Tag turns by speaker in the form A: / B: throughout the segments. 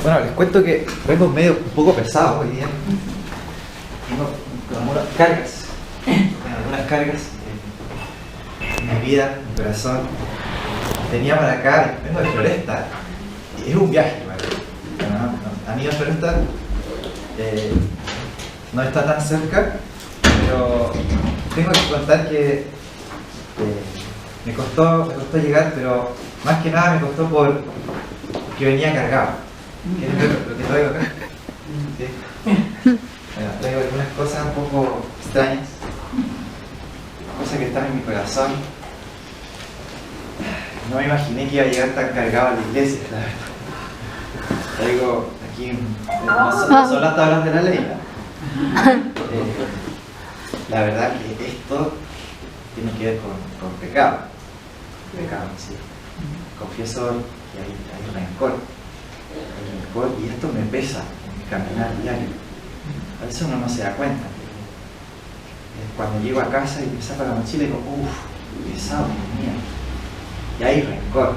A: Bueno, les cuento que vengo medio un poco pesado hoy día. Tengo algunas cargas. Algunas cargas en mi vida, en mi corazón. Venía para acá, vengo de Floresta. Y es un viaje, ¿vale? A mí de Floresta no está tan cerca, pero tengo que contar que me costó llegar, pero más que nada me costó porque venía cargado. ¿Quieren ver lo que traigo acá? ¿Sí? Bueno, traigo algunas cosas un poco extrañas, cosas que están en mi corazón. No me imaginé que iba a llegar tan cargado a la iglesia, la verdad. Traigo aquí, no son las tablas de la ley, ¿no? La verdad que esto tiene que ver con pecado. Pecado, sí. Confieso que hay rencor. Y esto me pesa en mi caminar diario. A veces uno no se da cuenta. Cuando llego a casa y me saco la mochila y digo, uff, pesado, Dios mío. Y hay rencor.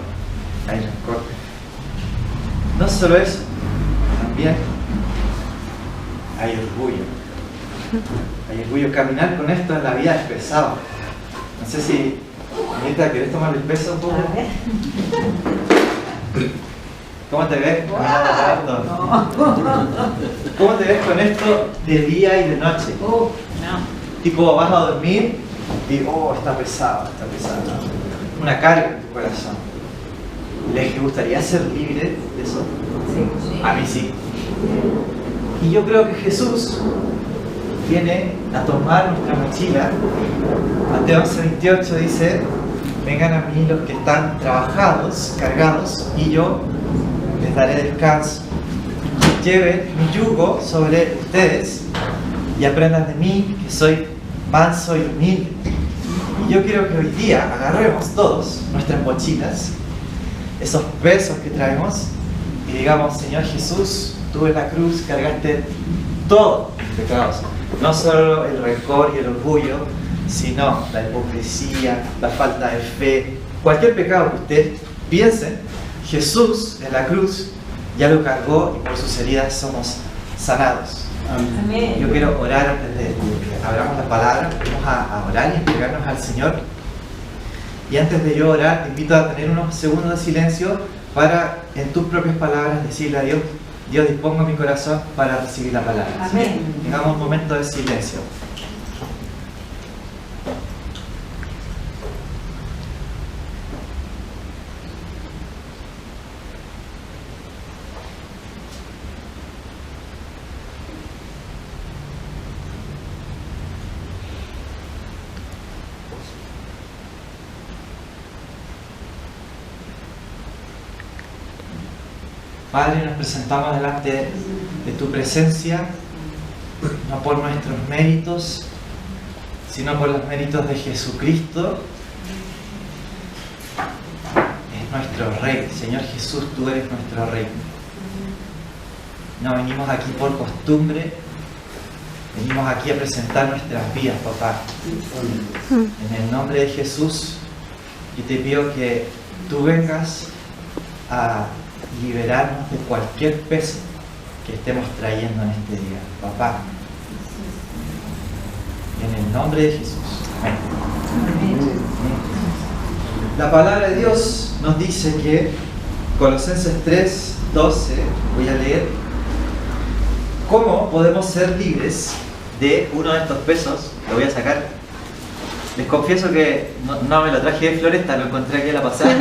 A: No solo eso, también hay orgullo. Hay orgullo. Caminar con esto en la vida es pesado. No sé si, Anita, ¿querés tomar el peso un poco? ¿Cómo te ves? ¿Cómo te ves con esto de día y de noche? Tipo, vas a dormir y, está pesado. Una carga en tu corazón. ¿Les gustaría ser libre de eso?
B: Sí.
A: A mí sí. Y yo creo que Jesús viene a tomar nuestra mochila. Mateo 11:28 dice: vengan a mí los que están trabajados, cargados, y yo les daré descanso. Lleven mi yugo sobre ustedes y aprendan de mí, que soy manso y humilde. Y yo quiero que hoy día agarremos todos nuestras mochilas, esos pesos que traemos, y digamos: Señor Jesús, tú en la cruz cargaste todos mis pecados, no solo el rencor y el orgullo, sino la hipocresía, la falta de fe, cualquier pecado que usted piense. Jesús en la cruz ya lo cargó y por sus heridas somos sanados.
B: Amén.
A: Yo quiero orar antes de que abramos la palabra. Vamos a orar y entregarnos al Señor. Y antes de yo orar, te invito a tener unos segundos de silencio para, en tus propias palabras, decirle a Dios: Dios, dispongo mi corazón para recibir la palabra.
B: Amén.
A: Tengamos un momento de silencio. Padre, nos presentamos delante de tu presencia, no por nuestros méritos, sino por los méritos de Jesucristo. Es nuestro Rey. Señor Jesús, tú eres nuestro Rey. No venimos aquí por costumbre, venimos aquí a presentar nuestras vidas, papá. En el nombre de Jesús, yo te pido que tú vengas a liberarnos de cualquier peso que estemos trayendo en este día, papá. En el nombre de Jesús. Amén. La palabra de Dios nos dice que Colosenses 3:12, voy a leer: ¿cómo podemos ser libres de uno de estos pesos? Lo voy a sacar. Les confieso que no me lo traje de Floresta, lo encontré aquí a la pasada.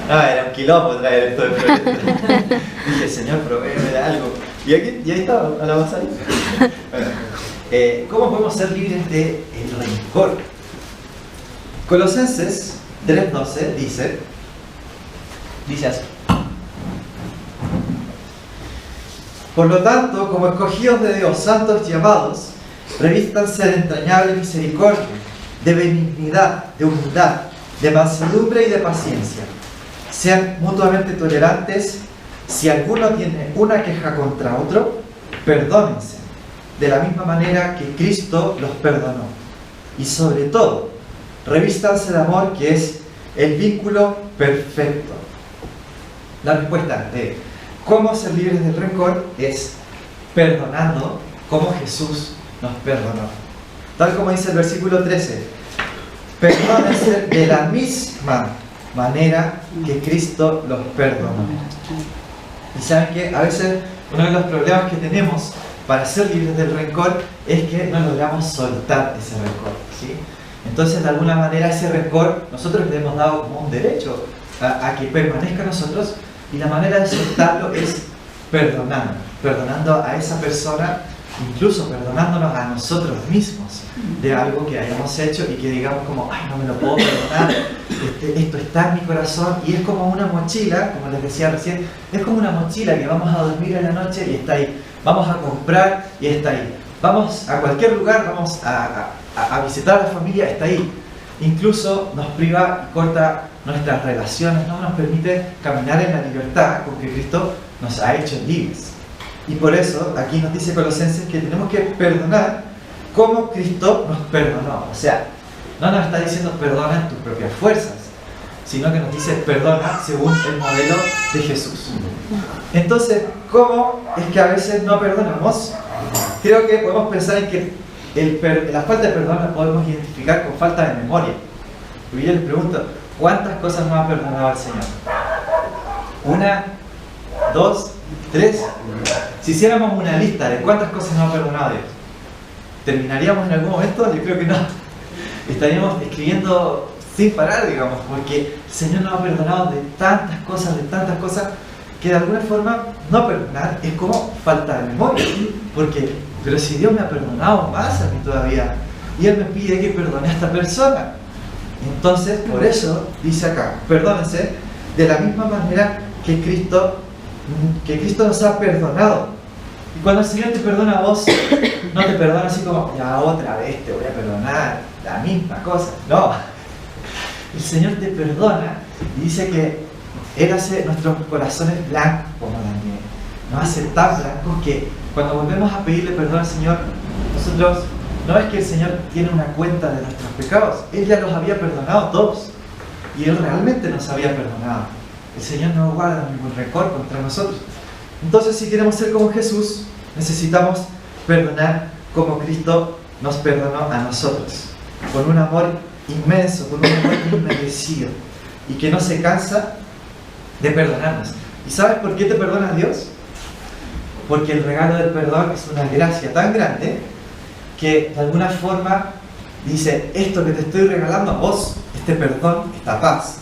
A: No, era un quilombo traer esto de Floresta. Dije: Señor, provéeme de algo. Y ahí estaba, a la pasada. Bueno, ¿cómo podemos ser libres del rencor? Colosenses 3:12 dice así: por lo tanto, como escogidos de Dios, santos y amados, revístanse de entrañable misericordia, de benignidad, de humildad, de mansedumbre y de paciencia. Sean mutuamente tolerantes. Si alguno tiene una queja contra otro, perdónense, de la misma manera que Cristo los perdonó. Y sobre todo, revístanse de amor, que es el vínculo perfecto. La respuesta de cómo ser libres del rencor es perdonando como Jesús nos perdonó. Tal como dice el versículo 13, perdónense de la misma manera que Cristo los perdonó. Y saben que a veces uno de los problemas que tenemos para ser libres del rencor es que no logramos soltar ese rencor, ¿sí? Entonces, de alguna manera, ese rencor nosotros le hemos dado como un derecho a que permanezca en nosotros, y la manera de soltarlo es perdonando a esa persona, incluso perdonándonos a nosotros mismos de algo que hayamos hecho y que digamos como, ay, no me lo puedo perdonar, esto está en mi corazón. Y es como una mochila, como les decía recién, es como una mochila que vamos a dormir en la noche y está ahí, vamos a comprar y está ahí, vamos a cualquier lugar, vamos a visitar a la familia, está ahí. Incluso nos priva y corta nuestras relaciones, no nos permite caminar en la libertad con que Cristo nos ha hecho libres. Y por eso aquí nos dice Colosenses que tenemos que perdonar como Cristo nos perdonó. O sea, no nos está diciendo perdona en tus propias fuerzas, sino que nos dice perdona según el modelo de Jesús. Entonces, ¿cómo es que a veces no perdonamos? Creo que podemos pensar en que la falta de perdón la podemos identificar con falta de memoria. Y yo les pregunto, ¿cuántas cosas nos ha perdonado el Señor? ¿Una? ¿Dos? ¿Tres? Si hiciéramos una lista de cuántas cosas nos ha perdonado Dios, ¿terminaríamos en algún momento? Yo creo que no. Estaríamos escribiendo sin parar, digamos, porque el Señor nos ha perdonado de tantas cosas, que de alguna forma no perdonar es como falta de memoria. Porque, pero si Dios me ha perdonado más a mí todavía, y Él me pide que perdone a esta persona. Entonces, por eso dice acá, perdónense de la misma manera que Cristo nos ha perdonado. Y cuando el Señor te perdona a vos, no te perdona así como, ya otra vez te voy a perdonar la misma cosa. No, el Señor te perdona y dice que Él hace nuestros corazones blancos como la nieve. Nos hace tan blancos que cuando volvemos a pedirle perdón al Señor, nosotros, no es que el Señor tiene una cuenta de nuestros pecados, Él ya los había perdonado todos. Y Él realmente nos había perdonado. El Señor no guarda ningún rencor contra nosotros. Entonces, si queremos ser como Jesús, necesitamos perdonar como Cristo nos perdonó a nosotros, con un amor inmenso, con un amor inmerecido, y que no se cansa de perdonarnos. ¿Y sabes por qué te perdona Dios? Porque el regalo del perdón es una gracia tan grande que de alguna forma dice, esto que te estoy regalando a vos, este perdón, esta paz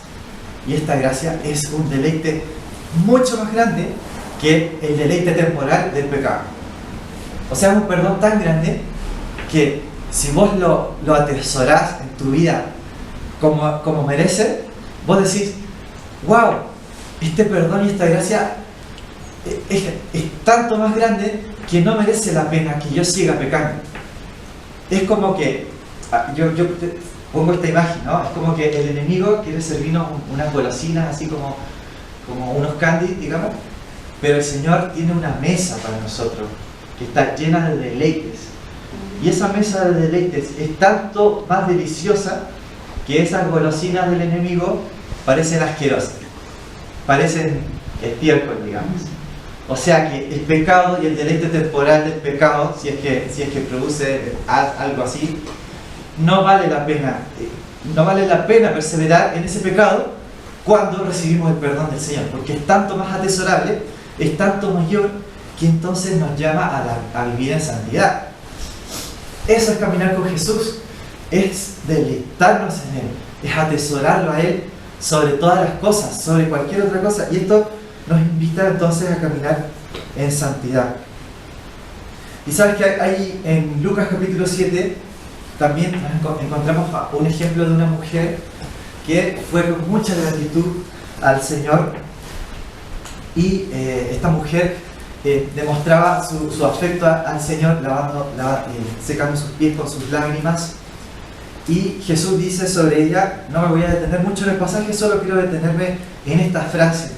A: y esta gracia es un deleite mucho más grande que el deleite temporal del pecado. O sea, un perdón tan grande que si vos lo atesorás en tu vida como merece, vos decís, wow, este perdón y esta gracia es tanto más grande que no merece la pena que yo siga pecando. Es como que, yo te pongo esta imagen, ¿no? Es como que el enemigo quiere servirnos unas golosinas, así como unos candies, digamos, pero el Señor tiene una mesa para nosotros que está llena de deleites. Y esa mesa de deleites es tanto más deliciosa que esas golosinas del enemigo parecen asquerosas, parecen estiércol, digamos. O sea que el pecado y el deleite temporal del pecado, si es que produce algo así, no vale la pena perseverar en ese pecado cuando recibimos el perdón del Señor, porque es tanto más atesorable, es tanto mayor, que entonces nos llama a vivir en santidad. Eso es caminar con Jesús, es deleitarnos en Él, es atesorarlo a Él sobre todas las cosas, sobre cualquier otra cosa, y esto nos invita entonces a caminar en santidad. Y sabes que hay en Lucas capítulo 7 también encontramos un ejemplo de una mujer que fue con mucha gratitud al Señor, y esta mujer demostraba su afecto al Señor secando sus pies con sus lágrimas. Y Jesús dice sobre ella, no me voy a detener mucho en el pasaje, solo quiero detenerme en esta frase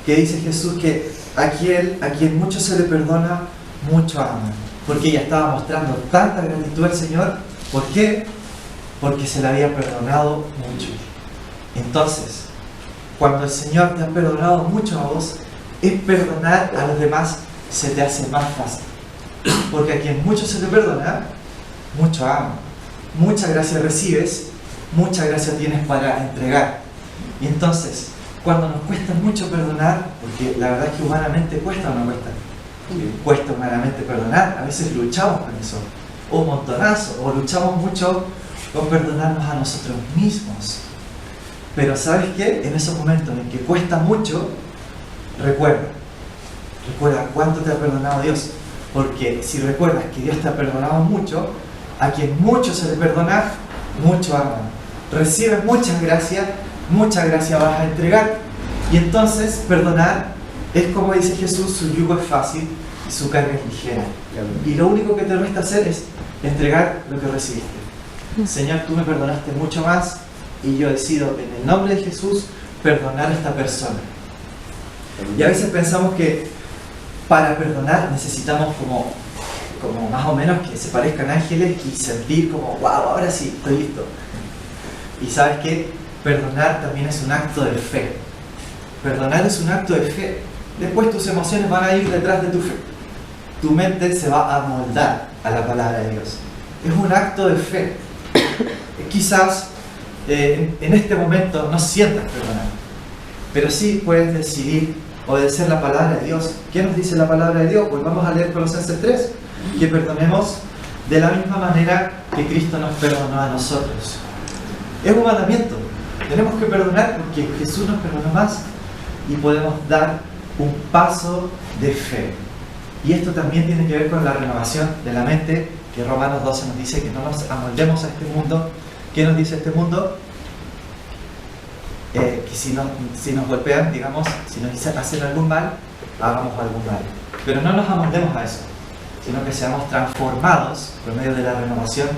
A: que dice Jesús, que a quien mucho se le perdona, mucho ama. Porque ella estaba mostrando tanta gratitud al Señor. ¿Por qué? Porque se le había perdonado mucho. Entonces, cuando el Señor te ha perdonado mucho a vos, es perdonar a los demás se te hace más fácil. Porque a quien mucho se te perdona, mucho ama. Mucha gracia recibes, mucha gracia tienes para entregar. Y entonces, cuando nos cuesta mucho perdonar, porque la verdad es que humanamente cuesta o no cuesta, cuesta humanamente perdonar, a veces luchamos con eso, o un montonazo, o luchamos mucho con perdonarnos a nosotros mismos. Pero ¿sabes qué? En esos momentos en que cuesta mucho, recuerda cuánto te ha perdonado Dios. Porque si recuerdas que Dios te ha perdonado mucho, a quien mucho se le perdona, mucho ama. Recibes mucha gracia vas a entregar. Y entonces perdonar es como dice Jesús, su yugo es fácil y su carga es ligera. Y lo único que te resta hacer es entregar lo que recibiste. Señor, tú me perdonaste mucho más y yo decido en el nombre de Jesús perdonar a esta persona. Y a veces pensamos que para perdonar necesitamos como más o menos que se parezcan ángeles y sentir como, wow, ahora sí, estoy listo. Y sabes que perdonar también es un acto de fe. Perdonar es un acto de fe. Después tus emociones van a ir detrás de tu fe. Tu mente se va a moldar a la palabra de Dios. Es un acto de fe. Quizás en este momento no sientas perdonar, pero sí puedes decidir obedecer la palabra de Dios. ¿Qué nos dice la palabra de Dios? Pues vamos a leer Colosenses 3, que perdonemos de la misma manera que Cristo nos perdonó a nosotros. Es un mandamiento. Tenemos que perdonar porque Jesús nos perdonó más y podemos dar un paso de fe. Y esto también tiene que ver con la renovación de la mente, que Romanos 12 nos dice que no nos amoldemos a este mundo. ¿Qué nos dice este mundo? Que si nos golpean, digamos, si nos hacen algún mal, hagamos algún mal. Pero no nos amoldemos a eso, sino que seamos transformados por medio de la renovación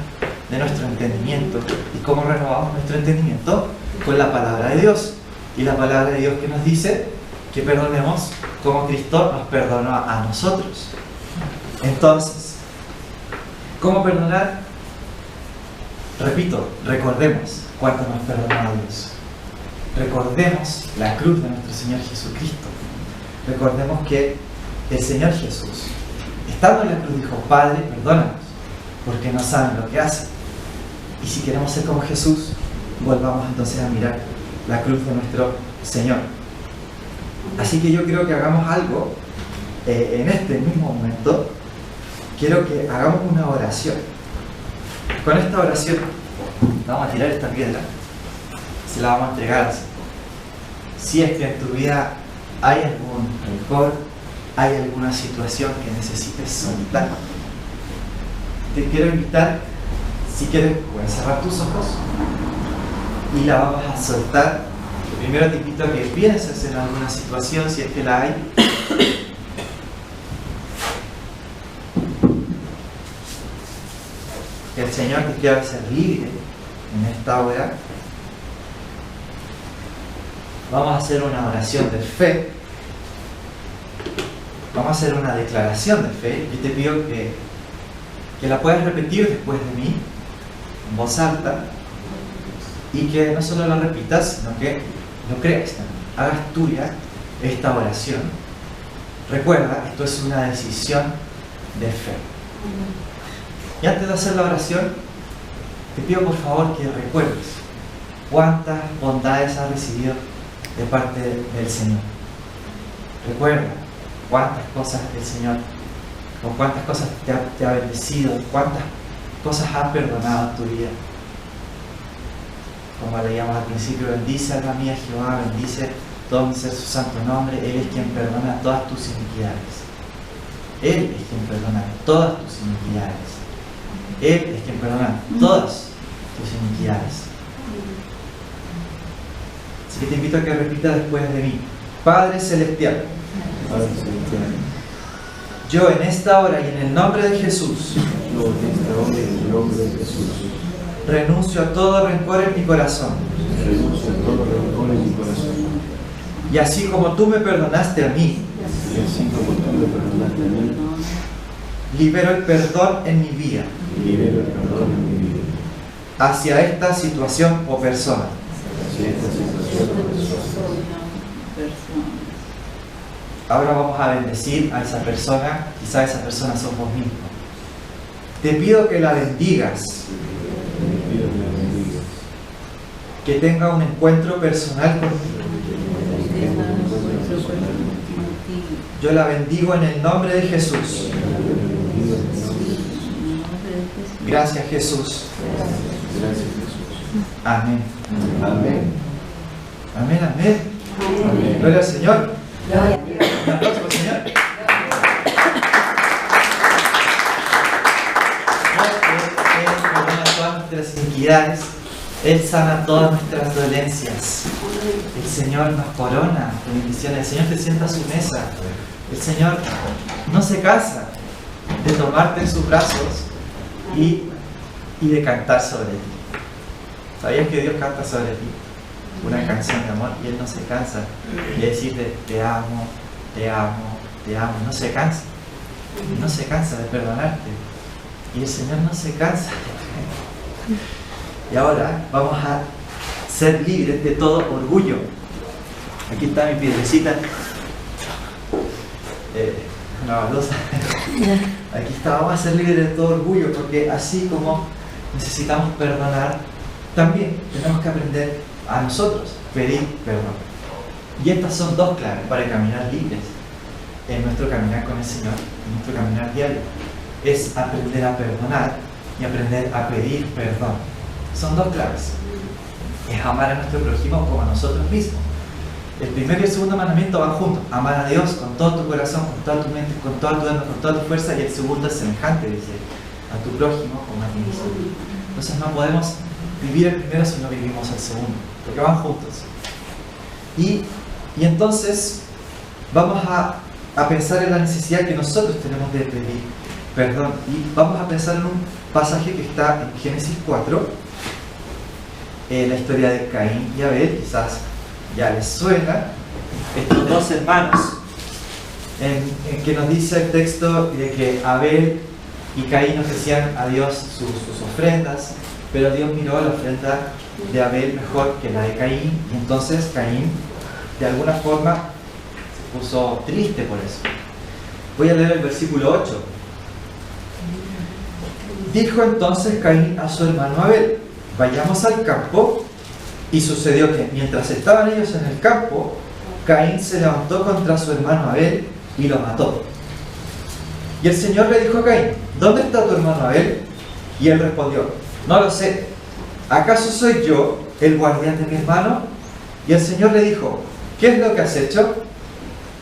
A: de nuestro entendimiento. ¿Y cómo renovamos nuestro entendimiento? Con la palabra de Dios. Y la palabra de Dios que nos dice que perdonemos como Cristo nos perdonó a nosotros. Entonces, ¿cómo perdonar? Repito, recordemos cuánto nos perdonó Dios. Recordemos la cruz de nuestro Señor Jesucristo. Recordemos que el Señor Jesús, estando en la cruz, dijo: Padre, perdónanos, porque no saben lo que hacen. Y si queremos ser como Jesús, volvamos entonces a mirar la cruz de nuestro Señor. Así que yo quiero que hagamos algo en este mismo momento. Quiero que hagamos una oración. Con esta oración vamos a tirar esta piedra, se la vamos a entregar así. Si es que en tu vida hay algún rencor, hay alguna situación que necesites soltar, te quiero invitar, si quieres puedes cerrar tus ojos y la vamos a soltar. Primero te invito a que pienses en alguna situación, si es que la hay. Que el Señor te quiera hacer libre en esta hora. Vamos a hacer una oración de fe. Vamos a hacer una declaración de fe. Yo te pido que la puedas repetir después de mí, en voz alta, y que no solo la repitas, sino que lo creas también. Hagas tuya esta oración. Recuerda, esto es una decisión de fe. Y antes de hacer la oración, te pido por favor que recuerdes cuántas bondades has recibido de parte del Señor. Recuerda cuántas cosas el Señor, o cuántas cosas te ha bendecido, cuántas cosas has perdonado en tu vida. Como leíamos al principio: bendice alma mía Jehová, bendice todo mi ser su santo nombre. Él es quien perdona todas tus iniquidades. Él es quien perdona todas tus iniquidades. Él es quien perdona todas tus iniquidades. Así que te invito a que repitas después de mí: Padre Celestial, yo en esta hora y en el nombre de Jesús, renuncio a todo rencor en mi corazón. Y así como tú me perdonaste a mí, libero el perdón en mi vida hacia esta situación o persona. ahora vamos a bendecir a esa persona, quizás esa persona sos vos mismo. Te pido que la bendigas, que tenga un encuentro personal contigo. Yo la bendigo en el nombre de Jesús. Gracias, Jesús. Amén.
B: Amén.
A: Amén, amén.
B: Amén.
A: Gloria al Señor.
C: Gloria.
A: Un aplauso al Señor. Él perdona todas nuestras iniquidades. Él sana todas nuestras dolencias. El Señor nos corona con bendiciones. El Señor te sienta a su mesa. El Señor no se cansa de tomarte en sus brazos y de cantar sobre ti. ¿Sabías que Dios canta sobre ti? Una canción de amor, y Él no se cansa de decirte te amo, te amo, te amo. No se cansa. No se cansa de perdonarte. Y el Señor no se cansa. Y ahora vamos a ser libres de todo orgullo. Aquí está mi piedrecita. Una baldosa. Aquí está, vamos a ser libres de todo orgullo, porque así como necesitamos perdonar, también tenemos que aprender a nosotros pedir perdón. Y estas son dos claves para caminar libres en nuestro caminar con el Señor, en nuestro caminar diario. Es aprender a perdonar y aprender a pedir perdón. Son dos claves. Es amar a nuestro prójimo como a nosotros mismos. El primero y el segundo mandamiento van juntos. Amar a Dios con todo tu corazón, con toda tu mente, con toda tu alma, con toda tu fuerza. Y el segundo es semejante, dice, a tu prójimo como a ti mismo. Entonces no podemos vivir el primero si no vivimos el segundo, porque van juntos. Y entonces vamos a pensar en la necesidad que nosotros tenemos de pedir perdón. Y vamos a pensar en un pasaje que está en Génesis 4, la historia de Caín y Abel. Quizás ya les suena, estos dos hermanos, en que nos dice el texto de que Abel y Caín ofrecían a Dios sus ofrendas, pero Dios miró la ofrenda de Abel mejor que la de Caín, y entonces Caín de alguna forma se puso triste por eso. Voy a leer el versículo 8. Dijo entonces Caín a su hermano Abel: vayamos al campo. Y sucedió que mientras estaban ellos en el campo, Caín se levantó contra su hermano Abel y lo mató. Y el Señor le dijo a Caín: ¿dónde está tu hermano Abel? Y él respondió: no lo sé. ¿Acaso soy yo el guardián de mi hermano? Y el Señor le dijo: ¿qué es lo que has hecho?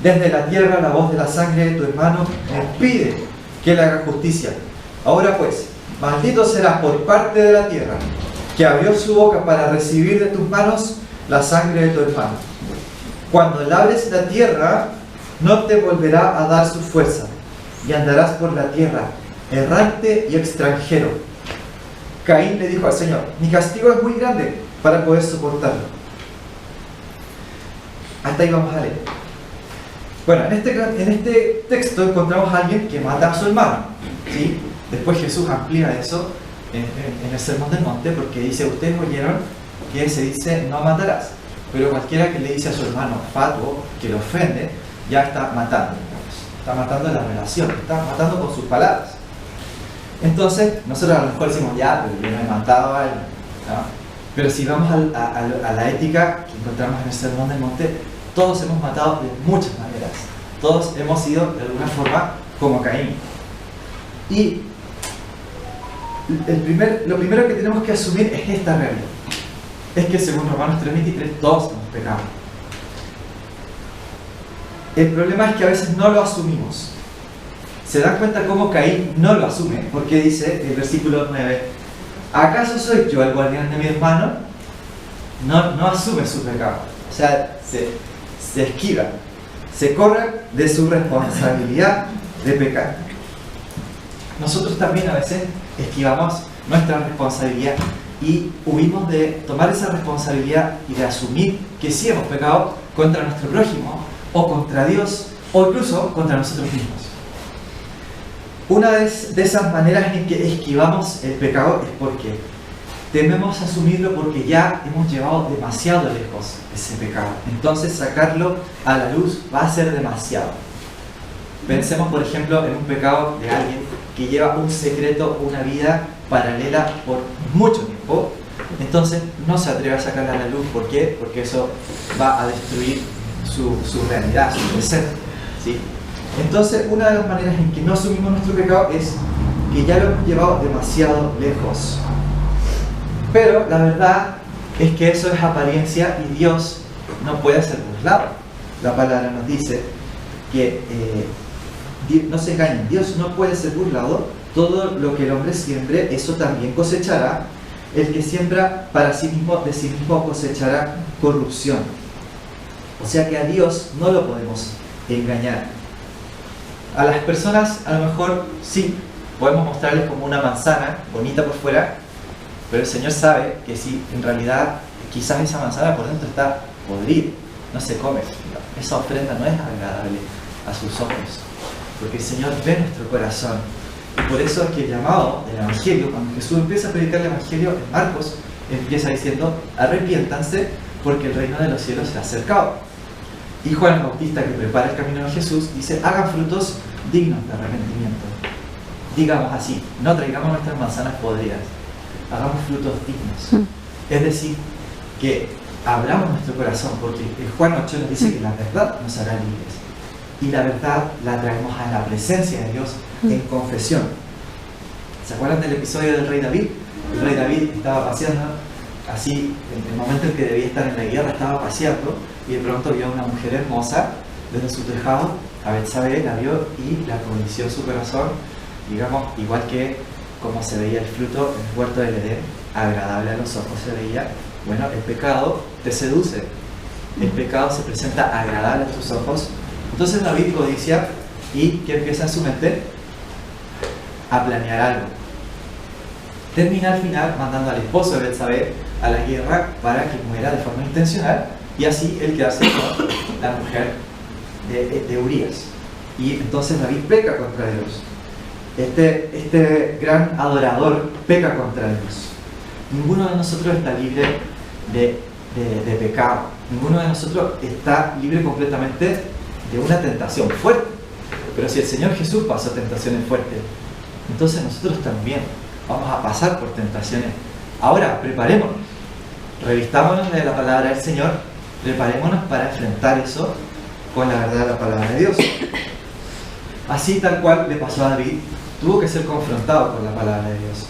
A: Desde la tierra la voz de la sangre de tu hermano me pide que le haga justicia. Ahora pues, maldito serás por parte de la tierra, que abrió su boca para recibir de tus manos la sangre de tu hermano. Cuando labres la tierra, no te volverá a dar su fuerza, y andarás por la tierra, errante y extranjero. Caín le dijo al Señor: mi castigo es muy grande para poder soportarlo. Hasta ahí vamos a leer. Bueno, en este texto encontramos a alguien que mata a su hermano, ¿sí? Después Jesús amplía eso en el Sermón del Monte, porque dice: ustedes oyeron que se dice no matarás, pero cualquiera que le dice a su hermano fatuo, que lo ofende, ya está matando, está matando la relación, está matando con sus palabras. Entonces nosotros a lo mejor decimos: ya, pero yo no he matado a alguien, ¿no? Pero si vamos a la ética que encontramos en el Sermón del Monte, todos hemos matado de muchas maneras, todos hemos sido de alguna forma como Caín. Y lo primero que tenemos que asumir es esta realidad. Es que según Romanos 3:23 todos hemos pecado. El problema es que a veces no lo asumimos. ¿Se dan cuenta cómo Caín no lo asume? Porque dice el versículo 9: ¿acaso soy yo el guardián de mi hermano? No asume su pecado. O sea, se esquiva, se corre de su responsabilidad de pecar. Nosotros también a veces esquivamos nuestra responsabilidad y huimos de tomar esa responsabilidad y de asumir que sí hemos pecado contra nuestro prójimo o contra Dios o incluso contra nosotros mismos. Una de esas maneras en que esquivamos el pecado es porque tememos asumirlo porque ya hemos llevado demasiado lejos ese pecado. Entonces sacarlo a la luz va a ser demasiado. Pensemos, por ejemplo, en un pecado de alguien que lleva un secreto, una vida paralela por mucho tiempo. Entonces no se atreve a sacarla a la luz. ¿Por qué? Porque eso va a destruir su realidad, su presente, ¿sí? Entonces, una de las maneras en que no asumimos nuestro pecado es que ya lo hemos llevado demasiado lejos. Pero la verdad es que eso es apariencia y Dios no puede ser burlado. La palabra nos dice que no se engañen, Dios no puede ser burlado. Todo lo que el hombre siembre, eso también cosechará. El que siembra para sí mismo, de sí mismo cosechará corrupción. O sea que a Dios no lo podemos engañar. A las personas a lo mejor sí, podemos mostrarles como una manzana bonita por fuera, pero el Señor sabe que si en realidad quizás esa manzana por dentro está podrida, no se come, esa ofrenda no es agradable a sus ojos, porque el Señor ve nuestro corazón. Y por eso es que el llamado del Evangelio, cuando Jesús empieza a predicar el Evangelio en Marcos, empieza diciendo: arrepiéntanse porque el reino de los cielos se ha acercado. Y Juan el Bautista, que prepara el camino de Jesús, dice: hagan frutos dignos de arrepentimiento. Digamos así, no traigamos nuestras manzanas podridas, hagamos frutos dignos. Es decir, que abramos nuestro corazón, porque Juan 8 nos dice que la verdad nos hará libres. Y la verdad la traemos a la presencia de Dios en confesión. ¿Se acuerdan del episodio del rey David? El rey David estaba paseando, así, en el momento en que debía estar en la guerra, estaba paseando, y de pronto vio a una mujer hermosa desde su tejado, a Betsabé, la vio y la codició su corazón, digamos, igual que como se veía el fruto en el huerto del Edén, agradable a los ojos se veía. Bueno, el pecado te seduce, el pecado se presenta agradable a tus ojos. Entonces David codicia, y ¿qué empieza en su mente? A planear algo. Termina al final mandando al esposo de Betsabé a la guerra para que muera de forma intencional, y así él quedarse con la mujer de Urías. Y entonces David peca contra Dios. Este gran adorador peca contra Dios. Ninguno de nosotros está libre de pecado. Ninguno de nosotros está libre completamente de una tentación fuerte. Pero si el Señor Jesús pasó tentaciones fuertes, entonces nosotros también vamos a pasar por tentaciones. Ahora, preparémonos. Revistámonos de la palabra del Señor. Preparémonos para enfrentar eso con la verdad de la palabra de Dios. Así tal cual le pasó a David, tuvo que ser confrontado por la palabra de Dios.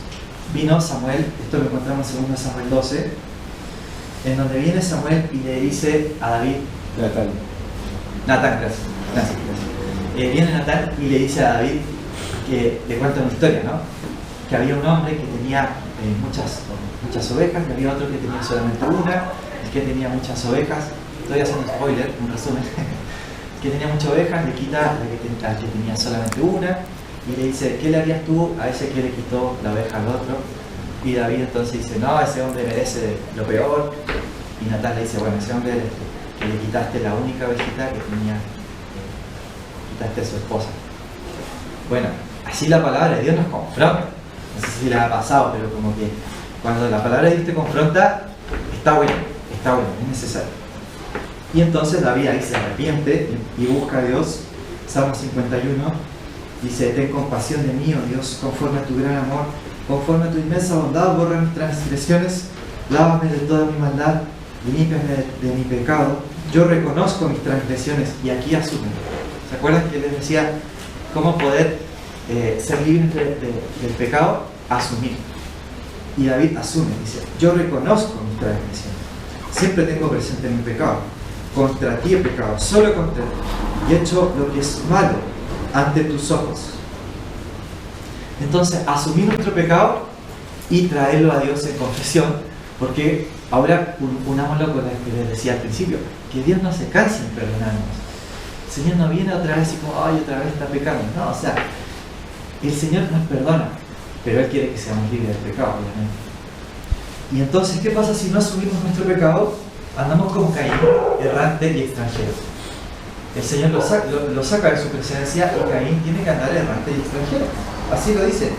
A: Vino Samuel, esto lo encontramos en 2 Samuel 12, en donde viene Samuel y le dice a David, Natán, gracias. Viene Natán y le dice a David, que le cuenta una historia, ¿no? Que había un hombre que tenía muchas ovejas, y había otro que tenía solamente una. El que tenía muchas ovejas, estoy haciendo spoiler, un resumen, que tenía muchas ovejas, le quita al que tenía solamente una, y le dice: ¿qué le harías tú a ese que le quitó la oveja al otro? Y David entonces dice: no, ese hombre merece lo peor. Y Natán le dice: bueno, ese hombre que le quitaste la única ovejita que tenía, quitaste a su esposa. Bueno, así la palabra de Dios nos confronta. No sé si les ha pasado, pero como que cuando la palabra de Dios te confronta, está bueno, es necesario. Y entonces David ahí se arrepiente y busca a Dios. Salmo 51 dice: ten compasión de mí, oh Dios, conforme a tu gran amor, conforme a tu inmensa bondad, borra mis transgresiones, lávame de toda mi maldad y límpiame de mi pecado. Yo reconozco mis transgresiones, y aquí asumen. ¿Se acuerdan que les decía cómo poder ser libres del pecado? Asumir. Y David asume, dice: yo reconozco mis transgresiones, siempre tengo presente mi pecado, contra ti he pecado, solo contra ti, y he hecho lo que es malo ante tus ojos. Entonces, asumir nuestro pecado y traerlo a Dios en confesión, porque ahora unámoslo con lo que les decía al principio, que Dios no se cansa en perdonarnos. El Señor no viene otra vez y como: ay, otra vez está pecando. No, o sea, el Señor nos perdona, pero Él quiere que seamos libres del pecado, obviamente. Y entonces, ¿qué pasa si no asumimos nuestro pecado? Andamos como Caín, errante y extranjero. El Señor lo saca de su presencia, y Caín tiene que andar errante y extranjero. Así lo dice.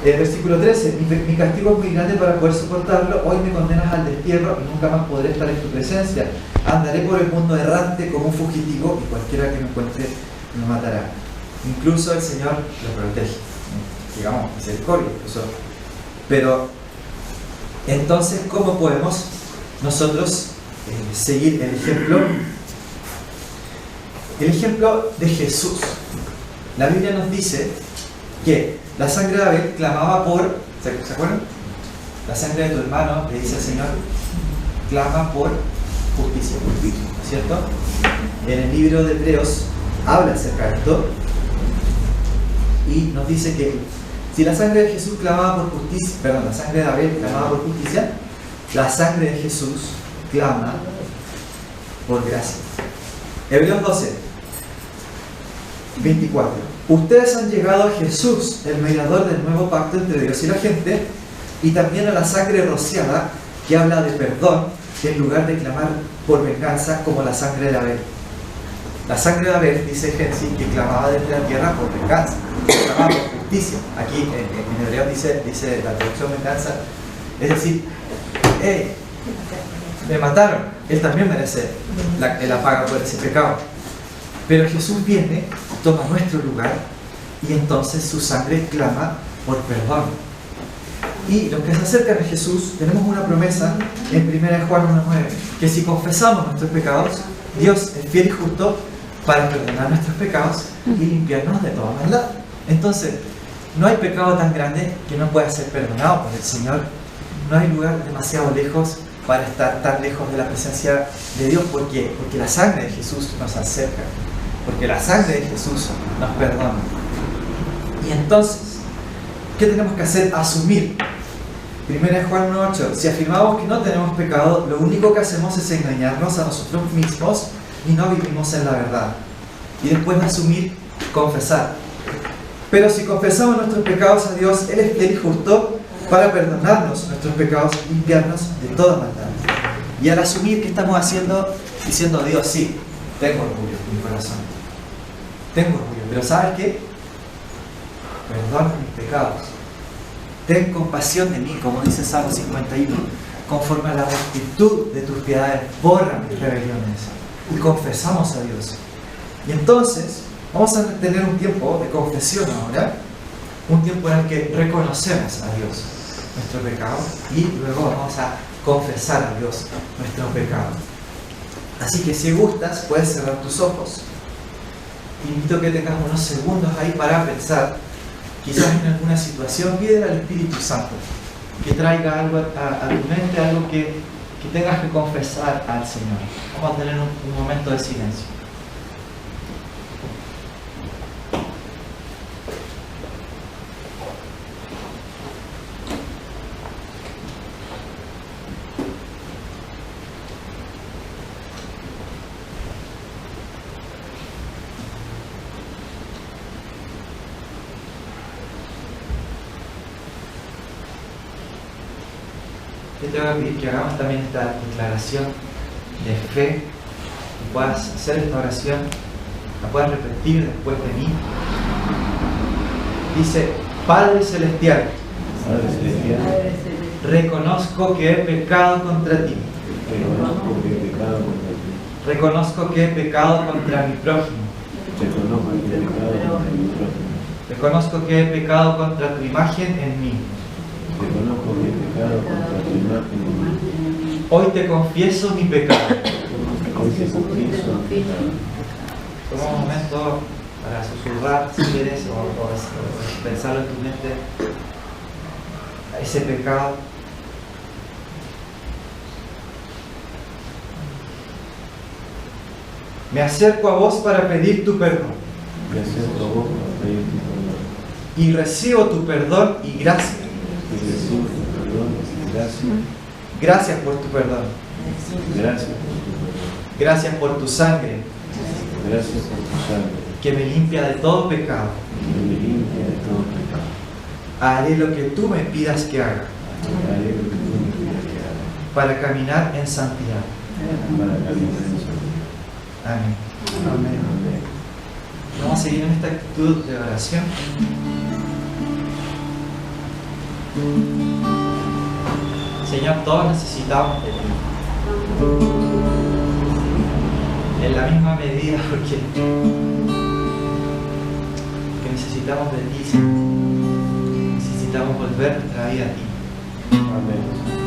A: Versículo 13, mi castigo es muy grande para poder soportarlo, hoy me condenas al destierro y nunca más podré estar en tu presencia. Andaré por el mundo errante como un fugitivo y cualquiera que me encuentre me matará. Incluso el Señor lo protege, digamos, misericordia incluso. Pero entonces, ¿cómo podemos nosotros seguir el ejemplo? El ejemplo de Jesús. La Biblia nos dice que la sangre de Abel clamaba por, ¿se acuerdan? La sangre de tu hermano, le dice el Señor, clama por justicia, ¿no es cierto? En el libro de Hebreos habla acerca de esto y nos dice que si la sangre de Jesús clamaba por justicia, perdón, la sangre de Abel clamaba por justicia, la sangre de Jesús clama por gracia. Hebreos 12, 24. Ustedes han llegado a Jesús, el mediador del nuevo pacto entre Dios y la gente, y también a la sangre rociada que habla de perdón, en lugar de clamar por venganza como la sangre de Abel. La sangre de Abel, dice Génesis, que clamaba desde la tierra por venganza, clamaba por justicia. Aquí en hebreo dice la traducción venganza, es decir, me mataron, él también merece la paga por ese pecado. Pero Jesús viene, toma nuestro lugar y entonces su sangre clama por perdón. Y los que se acercan a Jesús tenemos una promesa en 1 Juan 1:9, que si confesamos nuestros pecados, Dios es fiel y justo para perdonar nuestros pecados y limpiarnos de toda maldad. Entonces, no hay pecado tan grande que no pueda ser perdonado por el Señor. No hay lugar demasiado lejos para estar tan lejos de la presencia de Dios. ¿Por qué? Porque la sangre de Jesús nos acerca, porque la sangre de Jesús nos perdona. Y entonces, ¿qué tenemos que hacer? Asumir. 1 Juan 1:8, si afirmamos que no tenemos pecado, lo único que hacemos es engañarnos a nosotros mismos y no vivimos en la verdad. Y después de asumir, confesar. Pero si confesamos nuestros pecados a Dios, Él es fiel y justo para perdonarnos nuestros pecados y limpiarnos de toda maldad. Y al asumir, ¿qué estamos haciendo? Diciendo a Dios, sí, tengo orgullo en mi corazón. Tengo orgullo, pero ¿sabes qué? Perdona mis pecados. Ten compasión de mí, como dice Salmo 51. Conforme a la rectitud de tus piedades, borra mis rebeliones. Y confesamos a Dios. Y entonces, vamos a tener un tiempo de confesión ahora. Un tiempo en el que reconocemos a Dios nuestro pecado y luego vamos a confesar a Dios nuestro pecado. Así que si gustas, puedes cerrar tus ojos. Te invito a que tengas unos segundos ahí para pensar. Quizás en alguna situación, pídele al Espíritu Santo que traiga algo a tu mente, algo que tengas que confesar al Señor. Vamos a tener un momento de silencio. Te voy a pedir que hagamos también esta declaración de fe, que puedas hacer esta oración, la puedas repetir después de mí. Dice: Padre Celestial, reconozco que he pecado contra ti. Reconozco que he pecado contra mi prójimo. Reconozco que he pecado contra tu imagen en mí. Hoy te confieso mi pecado. Toma un momento para susurrar, si quieres, o pensarlo en tu mente, ese pecado. Me acerco a vos para pedir tu perdón. Y recibo tu perdón y gracia. Gracias por tu perdón. Gracias por tu sangre. Que me limpia de todo pecado. Haré lo que tú me pidas que haga. Para caminar en santidad. Amén. Vamos a seguir en esta actitud de oración. Señor, todos necesitamos de ti. En la misma medida, porque necesitamos de ti, Señor. Necesitamos volver nuestra vida a ti.
B: Amén.